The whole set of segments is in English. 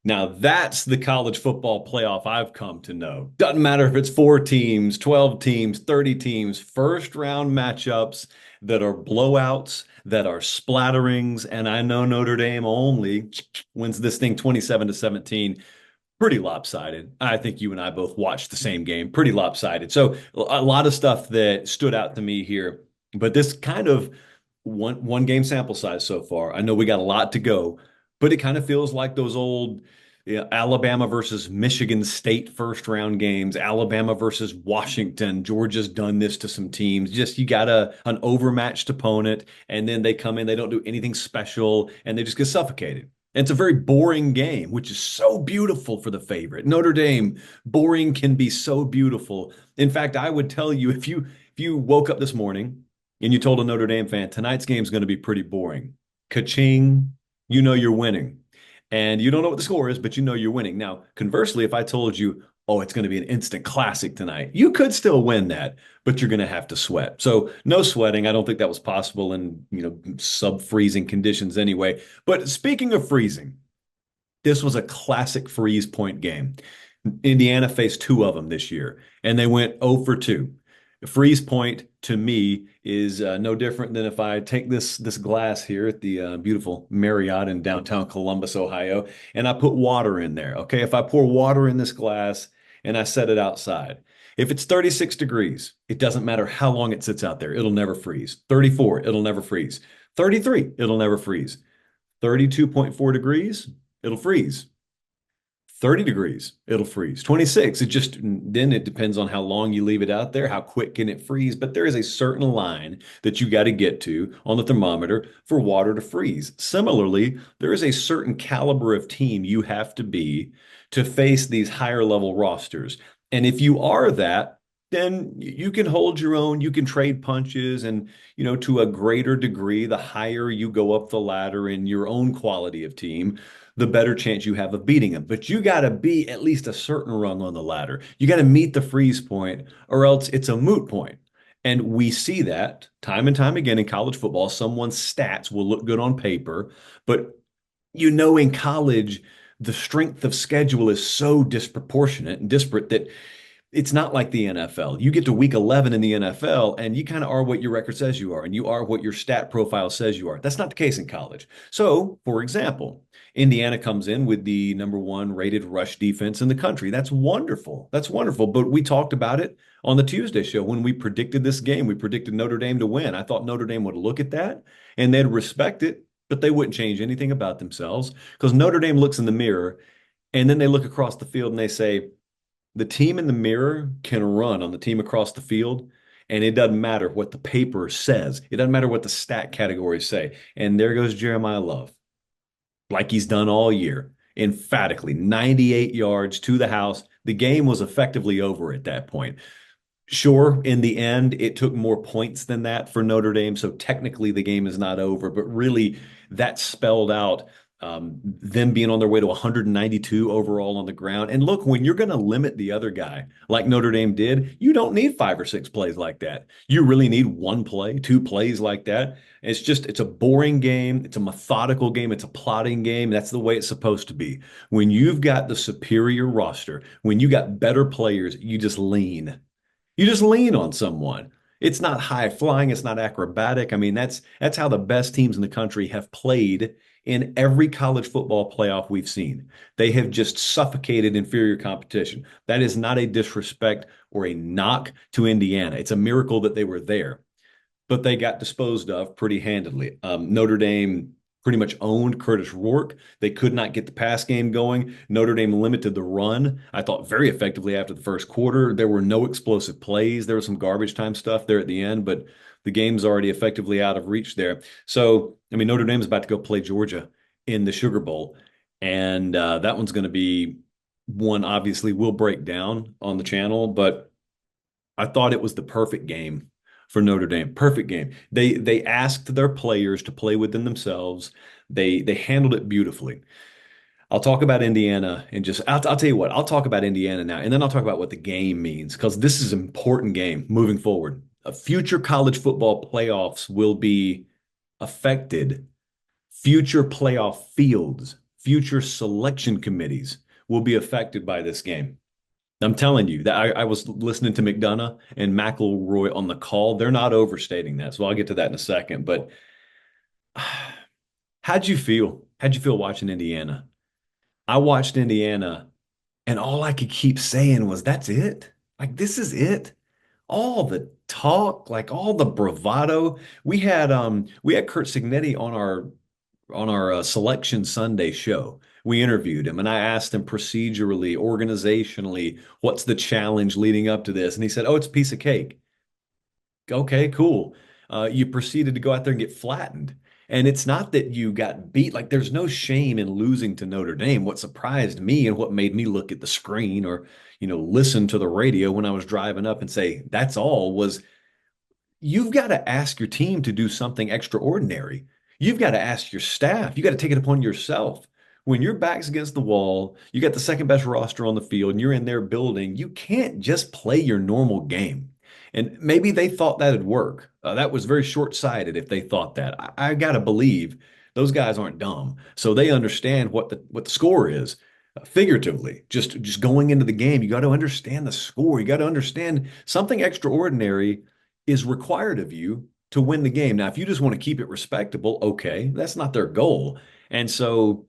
Now that's the college football playoff I've come to know. Doesn't matter if it's 4 teams, 12 teams, 30 teams, first round matchups that are blowouts, that are splatterings. And I know Notre Dame only wins this thing 27-17. Pretty lopsided. I think you and I both watched the same game. Pretty lopsided. So a lot of stuff that stood out to me here, but this kind of one game sample size so far. I know we got a lot to go, but it kind of feels like those old Alabama versus Michigan State first round games, Alabama versus Washington. Georgia's done this to some teams. Just you got an overmatched opponent, and then they come in, they don't do anything special, and they just get suffocated. And it's a very boring game, which is so beautiful for the favorite. Notre Dame, boring can be so beautiful. In fact, I would tell you if you woke up this morning and you told a Notre Dame fan tonight's game is going to be pretty boring, ka-ching, you know you're winning. And you don't know what the score is, but you know you're winning. Now, conversely, if I told you, oh, it's going to be an instant classic tonight, you could still win that, but you're going to have to sweat. So no sweating. I don't think that was possible in, sub-freezing conditions anyway. But speaking of freezing, this was a classic freeze point game. Indiana faced two of them this year, and they went 0 for 2. A freeze point to me is no different than if I take this glass here at the beautiful Marriott in downtown Columbus, Ohio, and I put water in there. Okay, if I pour water in this glass and I set it outside, if it's 36 degrees, it doesn't matter how long it sits out there, it'll never freeze. 34, it'll never freeze. 33, it'll never freeze. 32.4 degrees, it'll freeze. 30 degrees, it'll freeze. 26, then it depends on how long you leave it out there, how quick can it freeze. But there is a certain line that you got to get to on the thermometer for water to freeze. Similarly, there is a certain caliber of team you have to be to face these higher level rosters. And if you are that, then you can hold your own, you can trade punches, and to a greater degree, the higher you go up the ladder in your own quality of team, the better chance you have of beating them. But you got to be at least a certain rung on the ladder. You got to meet the freeze point, or else it's a moot point. And we see that time and time again in college football. Someone's stats will look good on paper, but in college, the strength of schedule is so disproportionate and disparate that it's not like the NFL. You get to week 11 in the NFL and you kind of are what your record says you are, and you are what your stat profile says you are. That's not the case in college. So, for example, Indiana comes in with the number one rated rush defense in the country. That's wonderful. That's wonderful. But we talked about it on the Tuesday show when we predicted this game. We predicted Notre Dame to win. I thought Notre Dame would look at that and they'd respect it, but they wouldn't change anything about themselves because Notre Dame looks in the mirror and then they look across the field and they say, the team in the mirror can run on the team across the field, and it doesn't matter what the paper says. It doesn't matter what the stat categories say. And there goes Jeremiah Love, like he's done all year, emphatically 98 yards to the house. The game was effectively over at that point. Sure, in the end, it took more points than that for Notre Dame. So technically, the game is not over, but really, that spelled out them being on their way to 192 overall on the ground. And look, when you're going to limit the other guy like Notre Dame did, you don't need 5 or 6 plays like that. You really need one play, 2 plays like that. It's a boring game. It's a methodical game. It's a plotting game. That's the way it's supposed to be. When you've got the superior roster, when you got better players, you just lean. You just lean on someone. It's not high flying, it's not acrobatic. I mean, that's how the best teams in the country have played in every college football playoff we've seen. They have just suffocated inferior competition. That is not a disrespect or a knock to Indiana. It's a miracle that they were there, but they got disposed of pretty handedly. Notre Dame pretty much owned Curtis Rourke. They could not get the pass game going. Notre Dame limited the run, I thought, very effectively after the first quarter. There were no explosive plays. There was some garbage time stuff there at the end, but the game's already effectively out of reach there. So, I mean, Notre Dame's about to go play Georgia in the Sugar Bowl, and that one's going to be one obviously we'll break down on the channel, but I thought it was the perfect game for Notre Dame. Perfect game. They asked their players to play within themselves. They handled it beautifully. I'll talk about Indiana and I'll tell you what, I'll talk about Indiana now, and then I'll talk about what the game means because this is an important game moving forward. Future college football playoffs will be affected. Future playoff fields, future selection committees will be affected by this game. I'm telling you that I was listening to McDonough and McElroy on the call. They're not overstating that. So I'll get to that in a second. But how'd you feel? How'd you feel watching Indiana? I watched Indiana and all I could keep saying was, that's it. Like, this is it. All the talk, like all the bravado. We had Kurt Signetti on our Selection Sunday show. We interviewed him and I asked him procedurally, organizationally, what's the challenge leading up to this? And he said, "Oh, it's a piece of cake." Okay, cool. You proceeded to go out there and get flattened. And it's not that you got beat. Like, there's no shame in losing to Notre Dame. What surprised me and what made me look at the screen or, listen to the radio when I was driving up and say, that's all, was you've got to ask your team to do something extraordinary. You've got to ask your staff. You got to take it upon yourself. When your back's against the wall, you got the second best roster on the field, and you're in there building, you can't just play your normal game. And maybe they thought that'd work. That was very short-sighted if they thought that. I got to believe those guys aren't dumb. So they understand what the score is. Figuratively, just going into the game, you got to understand the score. You got to understand something extraordinary is required of you to win the game. Now, if you just want to keep it respectable, okay, that's not their goal. And so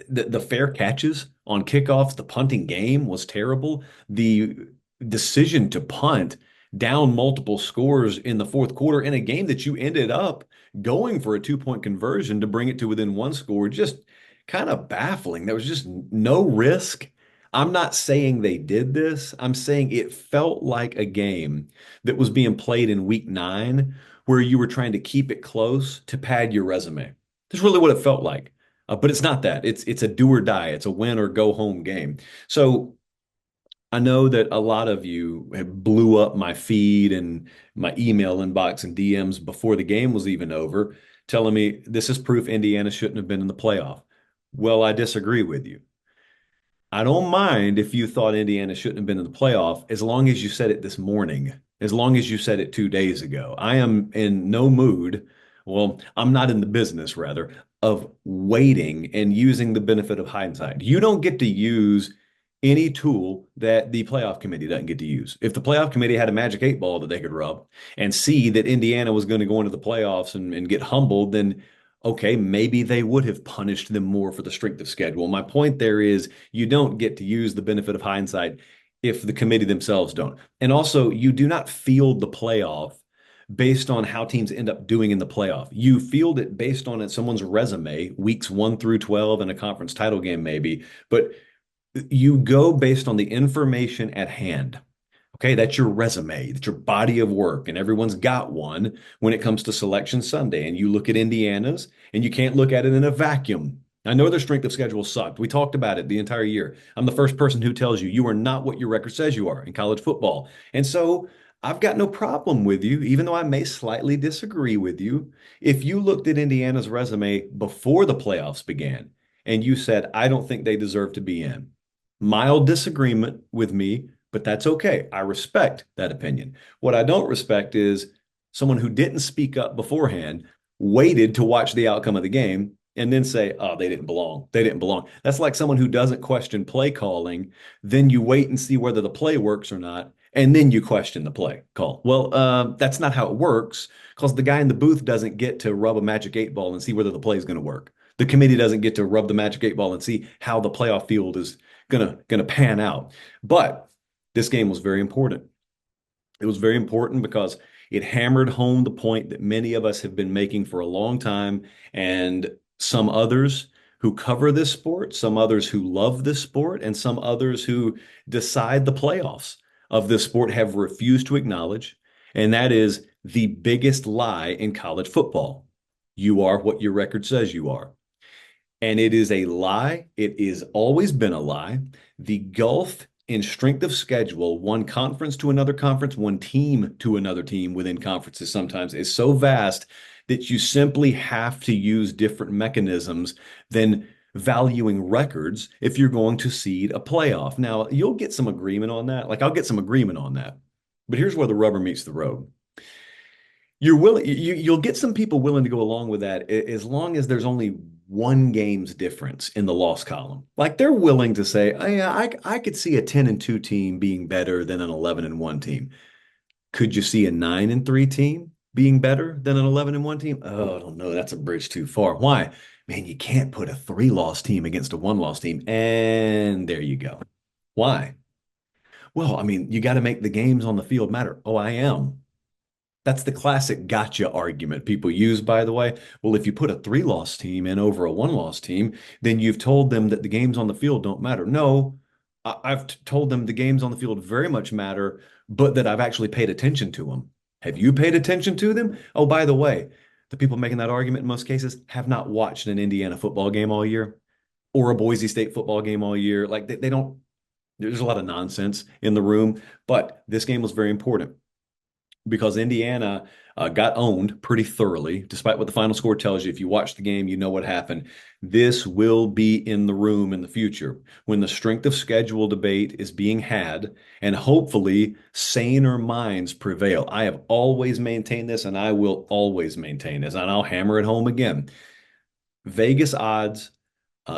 the fair catches on kickoffs, the punting game was terrible. The decision to punt down multiple scores in the fourth quarter in a game that you ended up going for a 2-point conversion to bring it to within one score, just kind of baffling. There was just no risk. I'm not saying they did this. I'm saying it felt like a game that was being played in week 9 where you were trying to keep it close to pad your resume. That's really what it felt like. But it's not that. It's a do or die. It's a win or go home game. So I know that a lot of you have blew up my feed and my email inbox and DMs before the game was even over, telling me this is proof Indiana shouldn't have been in the playoff. Well, I disagree with you. I don't mind if you thought Indiana shouldn't have been in the playoff as long as you said it this morning, as long as you said it 2 days ago. I am in no mood. Well, I'm not in the business, rather, of waiting and using the benefit of hindsight. You don't get to use any tool that the playoff committee doesn't get to use. If the playoff committee had a magic 8 ball that they could rub and see that Indiana was going to go into the playoffs and get humbled, then okay, maybe they would have punished them more for the strength of schedule. My point there is you don't get to use the benefit of hindsight if the committee themselves don't. And also, you do not field the playoff based on how teams end up doing in the playoff. You field it based on someone's resume, weeks 1 through 12 in a conference title game, maybe, but you go based on the information at hand. Okay, that's your resume, that's your body of work, and everyone's got one when it comes to Selection Sunday. And you look at Indiana's, and you can't look at it in a vacuum. I know their strength of schedule sucked. We talked about it the entire year. I'm the first person who tells you you are not what your record says you are in college football. And so I've got no problem with you, even though I may slightly disagree with you. If you looked at Indiana's resume before the playoffs began and you said, I don't think they deserve to be in, mild disagreement with me, but that's okay. I respect that opinion. What I don't respect is someone who didn't speak up beforehand, waited to watch the outcome of the game, and then say, oh, they didn't belong. They didn't belong. That's like someone who doesn't question play calling. Then you wait and see whether the play works or not. And then you question the play call. Well, that's not how it works because the guy in the booth doesn't get to rub a magic 8 ball and see whether the play is going to work. The committee doesn't get to rub the magic 8 ball and see how the playoff field is gonna pan out. But this game was very important. It was very important because it hammered home the point that many of us have been making for a long time, and some others who cover this sport, some others who love this sport, and some others who decide the playoffs of this sport have refused to acknowledge, and that is the biggest lie in college football. You are what your record says you are. And it is a lie. It has always been a lie. The gulf in strength of schedule, one conference to another conference, one team to another team within conferences sometimes is so vast that you simply have to use different mechanisms than valuing records if you're going to seed a playoff. Now, you'll get some agreement on that. Like I'll get some agreement on that. But here's where the rubber meets the road. You'll get some people willing to go along with that as long as there's only one game's difference in the loss column. Like they're willing to say, oh, yeah, I could see a 10-2 team being better than an 11-1 team. Could you see a 9-3 team being better than an 11-1 team? Oh, I don't know. That's a bridge too far. Why? Man, you can't put a three-loss team against a one-loss team. And there you go. Why? Well, I mean, you got to make the games on the field matter. Oh, I am. That's the classic gotcha argument people use, by the way. Well, if you put a three-loss team in over a one-loss team, then you've told them that the games on the field don't matter. No, I've told them the games on the field very much matter, but that I've actually paid attention to them. Have you paid attention to them? Oh, by the way, the people making that argument in most cases have not watched an Indiana football game all year or a Boise State football game all year. Like they don't, there's a lot of nonsense in the room, but this game was very important because Indiana got owned pretty thoroughly, despite what the final score tells you. If you watch the game, you know what happened. This will be in the room in the future when the strength of schedule debate is being had, and hopefully saner minds prevail. I have always maintained this, and I will always maintain this, and I'll hammer it home again. Vegas odds,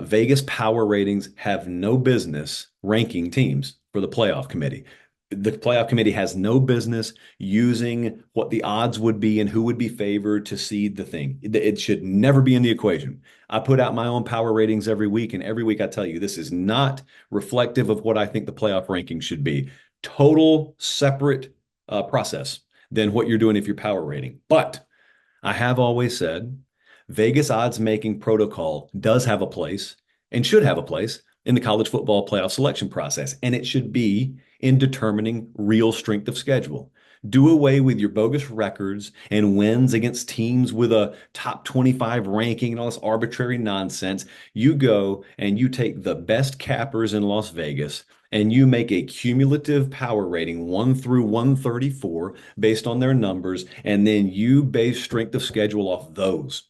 Vegas power ratings have no business ranking teams for the playoff committee. The playoff committee has no business using what the odds would be and who would be favored to seed the thing. It should never be in the equation. I put out my own power ratings every week, and every week I tell you this is not reflective of what I think the playoff rankings should be. Total separate process than what you're doing if you're power rating. But I have always said Vegas odds making protocol does have a place and should have a place in the college football playoff selection process, and it should be in determining real strength of schedule. Do away with your bogus records and wins against teams with a top 25 ranking and all this arbitrary nonsense. You go and you take the best cappers in Las Vegas and you make a cumulative power rating 1 through 134 based on their numbers, and then you base strength of schedule off those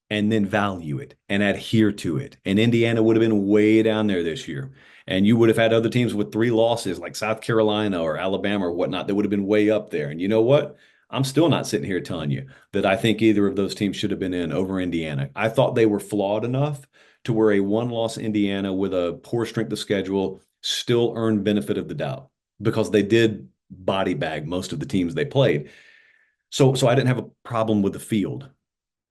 and then value it and adhere to it. And Indiana would have been way down there this year. And you would have had other teams with three losses like South Carolina or Alabama or whatnot that would have been way up there. And you know what? I'm still not sitting here telling you that I think either of those teams should have been in over Indiana. I thought they were flawed enough to where a one-loss Indiana with a poor strength of schedule still earned benefit of the doubt because they did body bag most of the teams they played. So I didn't have a problem with the field.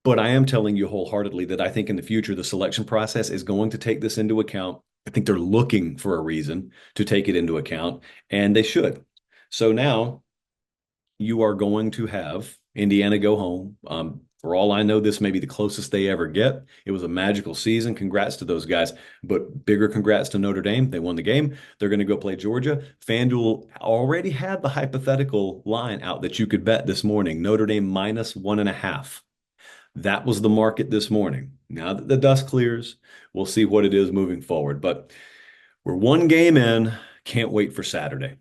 But I am telling you wholeheartedly that I think in the future, the selection process is going to take this into account. I think they're looking for a reason to take it into account, and they should. So now you are going to have Indiana go home. For all I know, this may be the closest they ever get. It was a magical season. Congrats to those guys. But bigger congrats to Notre Dame. They won the game. They're going to go play Georgia. FanDuel already had the hypothetical line out that you could bet this morning. Notre Dame -1.5. That was the market this morning. Now that the dust clears, we'll see what it is moving forward. But we're one game in. Can't wait for Saturday.